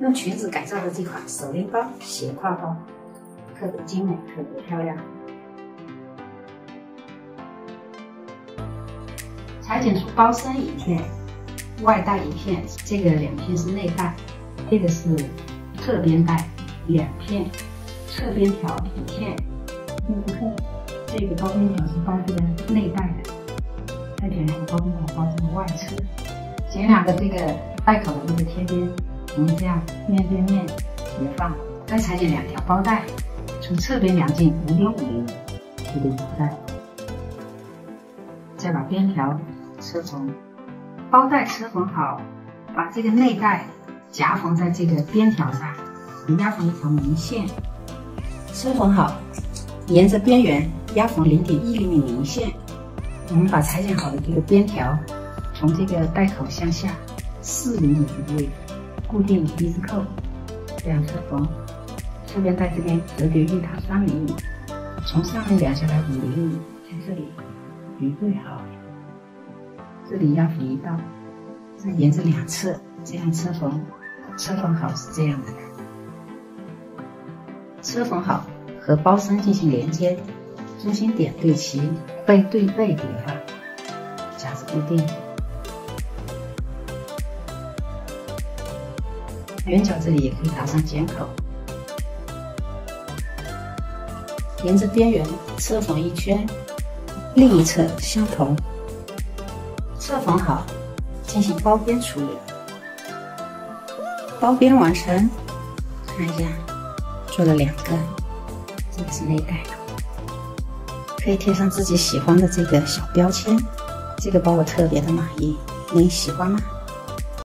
用裙子改造的这款手拎包、斜挎包，特别精美，特别漂亮。裁剪出包身一片，外带一片，这个2片是内带，这个是侧边带2片，侧边条1片。这个包边条是包这个内带的，再剪2个包边条包这个外侧，剪2个这个带口的这个贴边，我们这样面对面叠放。再裁剪2条包带，从侧边量进5.5厘米，这个包带，再把边条车缝。包带车缝好，把这个内带夹缝在这个边条上，压缝一条明线。车缝好，沿着边缘压缝0.1厘米明线。我们把裁剪好的这个边条从这个带口向下4厘米的位置固定低字扣，这样车缝。侧边带这边折叠熨烫3厘米，从上面量下来5厘米，在这里捋对好。这里压缝1道，再沿着2侧这样车缝。车缝好是这样的。车缝好和包身进行连接，中心点对齐，背对背叠放，夹子固定。圆角这里也可以打上剪口，沿着边缘车缝1圈，另一侧相同。车缝好，进行包边处理。包边完成，看一下，做了2个，这个是内带，可以贴上自己喜欢的这个小标签。这个包我特别的满意，您喜欢吗？